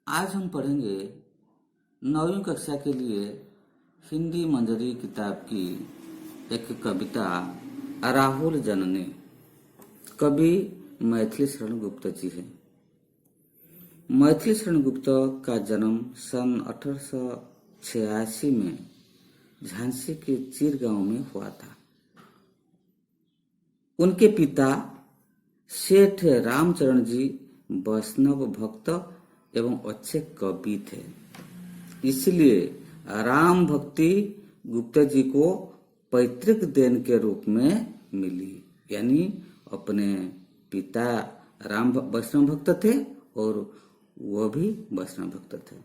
आज हम पढ़ेंगे 9वीं कक्षा के लिए हिंदी मंजरी किताब की एक कविता राहुल जननी। कवि मैथिली शरण गुप्त जी है। मैथिली शरण गुप्त का जन्म सन 1886 में झांसी के चीर गांव में हुआ था। उनके पिता सेठ रामचरण जी वैष्णव भक्त एवं अच्छे कवि थे। इसलिए राम भक्ति गुप्ता जी को पैतृक देन के रूप में मिली। यानी अपने पिता राम वैष्णव भक्त थे और वह भी वैष्णव भक्त थे।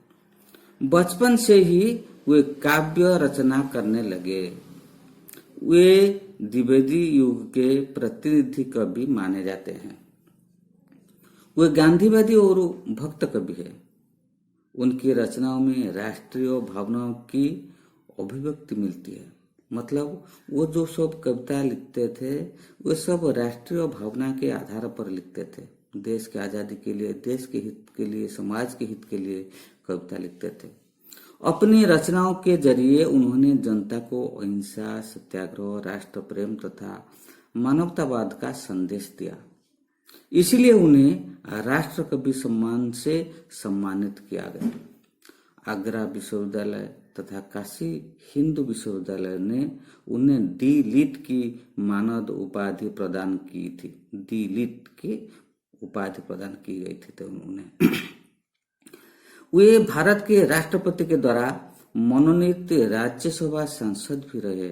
बचपन से ही वे काव्य रचना करने लगे। वे द्विवेदी युग के प्रतिनिधि कवि माने जाते हैं। वे गांधीवादी और भक्त कवि है। उनकी रचनाओं में राष्ट्रीय भावनाओं की अभिव्यक्ति मिलती है। मतलब वो जो सब कविता लिखते थे वे सब राष्ट्रीय भावना के आधार पर लिखते थे। देश की आजादी के लिए, देश के हित के लिए, समाज के हित के लिए कविता लिखते थे। अपनी रचनाओं के जरिए उन्होंने जनता को अहिंसा, सत्याग्रह, राष्ट्र प्रेम तथा मानवतावाद का संदेश दिया। इसलिए उन्हें राष्ट्र कवि सम्मान से सम्मानित किया गया। आगरा विश्वविद्यालय तथा काशी हिंदू विश्वविद्यालय ने उन्हें डी लिट की मानद उपाधि प्रदान की थी। डी लिट की उपाधि प्रदान की गई थी तो उन्हें वे भारत के राष्ट्रपति के द्वारा मनोनीत राज्यसभा सांसद भी रहे।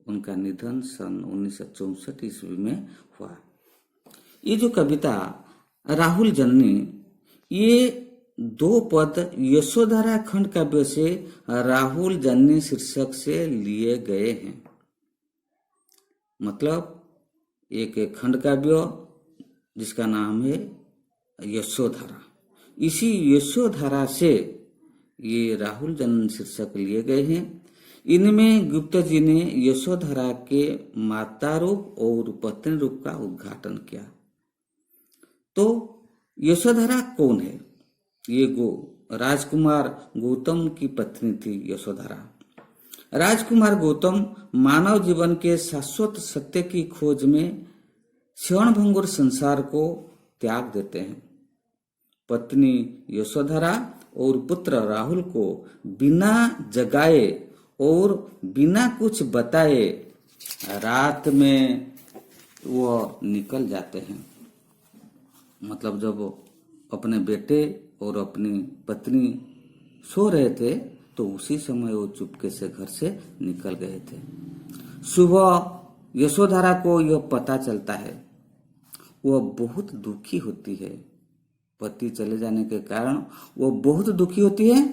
उनका निधन सन 1964 ईस्वी में हुआ। ये जो कविता राहुल जननी, ये दो पद यशोधरा खंड काव्य से राहुल जननी शीर्षक से लिए गए हैं। मतलब एक खंड काव्य जिसका नाम है यशोधरा, इसी यशोधरा से ये राहुल जननी शीर्षक लिए गए हैं। इनमें गुप्ता जी ने यशोधरा के माता रूप और पत्नी रूप का उद्घाटन किया। तो यशोधरा कौन है? ये राजकुमार गौतम की पत्नी थी यशोधरा। राजकुमार गौतम मानव जीवन के शाश्वत सत्य की खोज में क्षणभंगुर संसार को त्याग देते हैं। पत्नी यशोधरा और पुत्र राहुल को बिना जगाए और बिना कुछ बताए रात में वो निकल जाते हैं। मतलब जब अपने बेटे और अपनी पत्नी सो रहे थे तो उसी समय वो चुपके से घर से निकल गए थे। सुबह यशोधरा को यह पता चलता है। वह बहुत दुखी होती है। पति चले जाने के कारण वो बहुत दुखी होती है।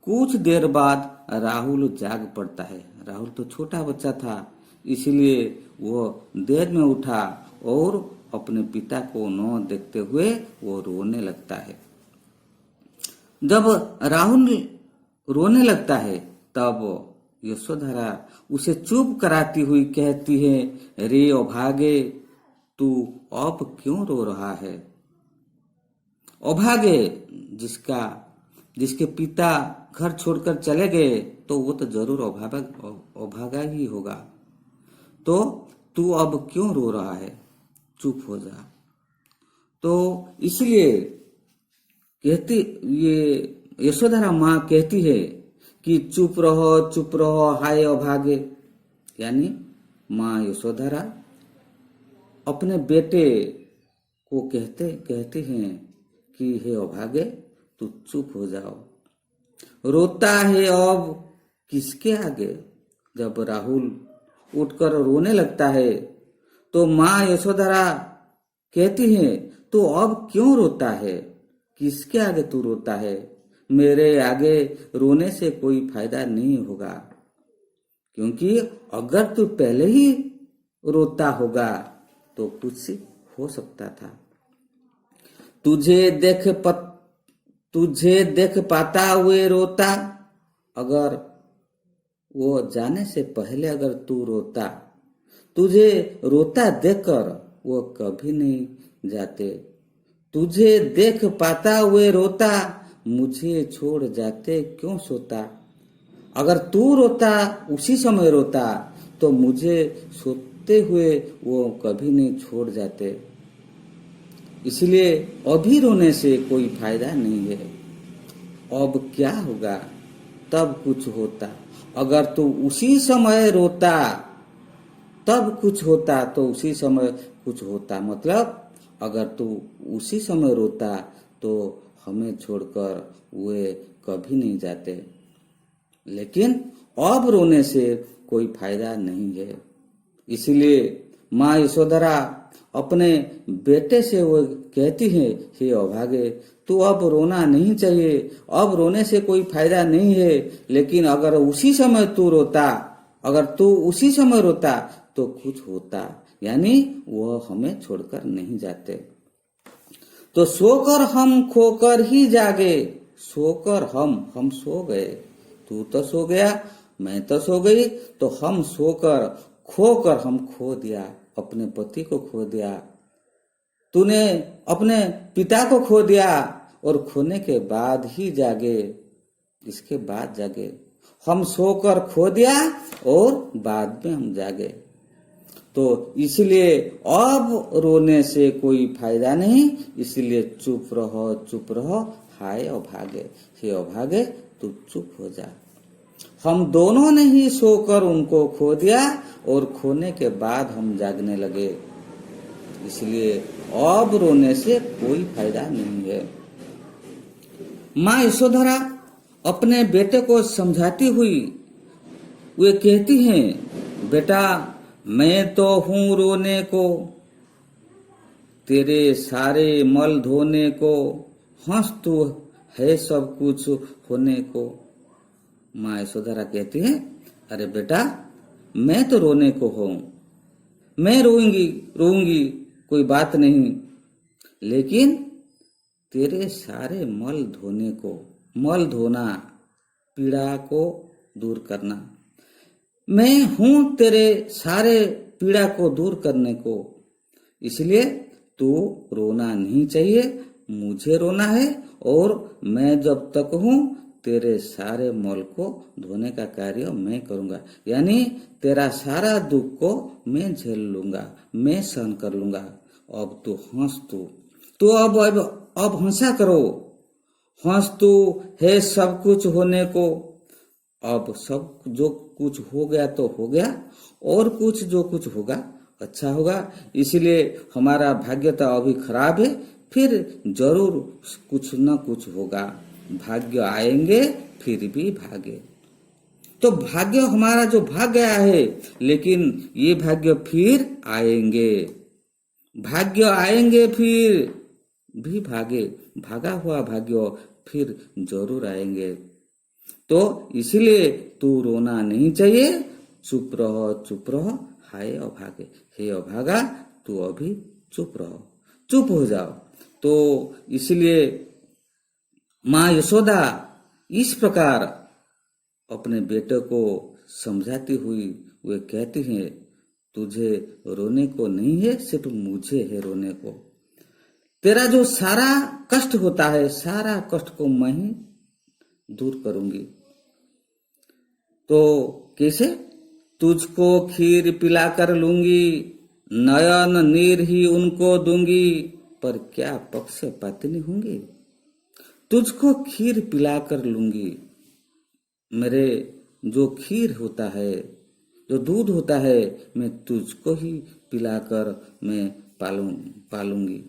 कुछ देर बाद राहुल जाग पड़ता है। राहुल तो छोटा बच्चा था, इसलिए वो देर में उठा और अपने पिता को न देखते हुए वो रोने लगता है। जब राहुल रोने लगता है तब यशोधरा उसे चुप कराती हुई कहती है, रे अभागे, तू अब क्यों रो रहा है? अभागे जिसके पिता घर छोड़कर चले गए तो वो तो जरूर अभागा ही होगा। तो तू अब क्यों रो रहा है? चुप हो जा। तो इसलिए कहती ये यशोधरा माँ कहती है कि चुप रहो हाय अभागे। यानी माँ यशोधरा अपने बेटे को कहते हैं कि हे अभागे, तू चुप हो जाओ। रोता है अब किसके आगे? जब राहुल उठकर रोने लगता है तो माँ यशोधरा कहती है, तो अब क्यों रोता है? किसके आगे तू रोता है? मेरे आगे रोने से कोई फायदा नहीं होगा, क्योंकि अगर तू पहले ही रोता होगा तो कुछ हो सकता था। तुझे देख पाता हुए रोता, अगर वो जाने से पहले अगर तू रोता, तुझे रोता देखकर वो कभी नहीं जाते। तुझे देख पाता हुए रोता, मुझे छोड़ जाते क्यों सोता। अगर तू रोता, उसी समय रोता, तो मुझे सोते हुए वो कभी नहीं छोड़ जाते। इसलिए अभी रोने से कोई फायदा नहीं है। अब क्या होगा, तब कुछ होता। अगर तू उसी समय रोता तब कुछ होता, तो उसी समय कुछ होता। मतलब अगर तू उसी समय रोता तो हमें छोड़कर वे कभी नहीं जाते। लेकिन अब रोने से कोई फायदा नहीं है। इसलिए माँ यशोधरा अपने बेटे से वो कहती है, हे अभागे, तू अब रोना नहीं चाहिए, अब रोने से कोई फायदा नहीं है। लेकिन अगर उसी समय तू रोता, अगर तू उसी समय रोता तो कुछ होता, यानी वह हमें छोड़कर नहीं जाते। तो सोकर हम खोकर ही जागे। सोकर हम सो गए। तू तो सो गया, मैं तो सो गई, तो हम सोकर खोकर हम खो दिया, अपने पति को खो दिया। तूने अपने पिता को खो दिया और खोने के बाद ही जागे, इसके बाद जागे। हम सोकर खो दिया और बाद में हम जागे। तो इसलिए अब रोने से कोई फायदा नहीं, इसलिए चुप रहो, हाय अभागे, हे अभागे तू चुप हो जा। हम दोनों ने ही सोकर उनको खो दिया और खोने के बाद हम जागने लगे। इसलिए अब रोने से कोई फायदा नहीं है। माँ यशोधरा अपने बेटे को समझाती हुई वे कहती हैं, बेटा मैं तो हूँ रोने को, तेरे सारे मल धोने को, हंस तू है सब कुछ होने को। माँ यशोधरा कहती है, अरे बेटा मैं तो रोने को हूँ, मैं रोऊंगी, कोई बात नहीं। लेकिन तेरे सारे मल धोने को, मल धोना, पीड़ा को दूर करना, मैं हूं तेरे सारे पीड़ा को दूर करने को। इसलिए तू रोना नहीं चाहिए, मुझे रोना है और मैं जब तक हूं तेरे सारे मल को धोने का कार्य मैं करूंगा। यानी तेरा सारा दुख को मैं झेल लूंगा, मैं सहन कर लूंगा। अब तू हंस, तू अब हंसा करो, हंस तू है सब कुछ होने को। अब सब जो कुछ हो गया तो हो गया, और कुछ जो कुछ होगा अच्छा होगा। इसलिए हमारा भाग्य तो अभी खराब है, फिर जरूर कुछ न कुछ होगा। भाग्य आएंगे फिर भी भागे। तो भाग्य हमारा जो भाग गया है, लेकिन ये भाग्य फिर आएंगे, भाग्य आएंगे फिर भी भागे, भागा हुआ भाग्य फिर जरूर आएंगे। तो इसलिए तू रोना नहीं चाहिए, चुप रहो, हाय अभागे, हे अभागा तू अभी चुप रहो, चुप हो जाओ। तो इसलिए माँ यशोदा इस प्रकार अपने बेटे को समझाती हुई वे कहती हैं, तुझे रोने को नहीं है, सिर्फ मुझे है रोने को। तेरा जो सारा कष्ट होता है, सारा कष्ट को मैं ही दूर करूंगी। तो कैसे? तुझको खीर पिला कर लूंगी, नयन नीर ही उनको दूंगी, पर क्या पक्षपातिनी होंगी। तुझको खीर पिला कर लूंगी, मेरे जो खीर होता है, जो दूध होता है, मैं तुझको ही पिलाकर मैं पालूंगी,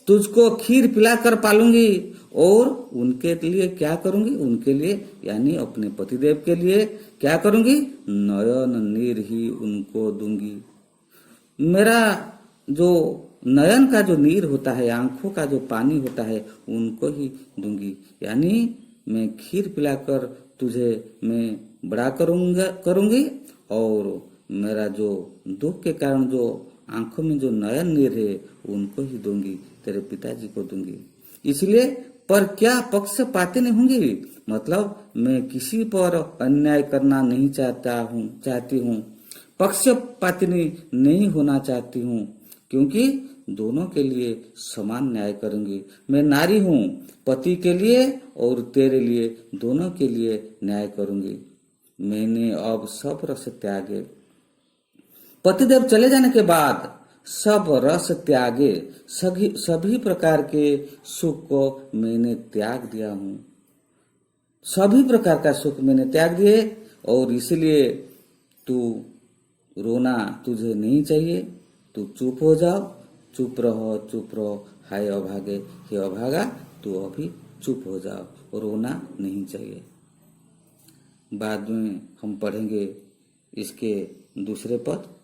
तुझको खीर पिलाकर पालूंगी। और उनके लिए क्या करूंगी? उनके लिए यानी अपने पतिदेव के लिए क्या करूंगी? नयन नीर ही उनको दूंगी। मेरा जो नयन का जो नीर होता है, आंखों का जो पानी होता है, उनको ही दूंगी। यानी मैं खीर पिलाकर तुझे मैं बड़ा करूंगी और मेरा जो दुख के कारण जो आंखों में जो नयन नीर है उनको ही दूंगी, तेरे पिताजी को दूंगी। इसलिए पर क्या पक्षपातिनी होंगी, मतलब मैं किसी पर अन्याय करना नहीं चाहती हूँ, पक्षपातिनी नहीं होना चाहती हूँ, क्योंकि दोनों के लिए समान न्याय करूंगी। मैं नारी हूं, पति के लिए और तेरे लिए, दोनों के लिए न्याय करूंगी। मैंने अब सब रस त्यागे। पतिदेव चले जाने के बाद सब रस त्यागे, सभी प्रकार के सुख को मैंने त्याग दिया हूं। सभी प्रकार का सुख मैंने त्याग दिए और इसलिए तू रोना तुझे नहीं चाहिए। तू चुप हो जाओ, चुप रहो, हाय अभागे, हे अभागा तू अभी चुप हो जाओ, रोना नहीं चाहिए। बाद में हम पढ़ेंगे इसके दूसरे पद।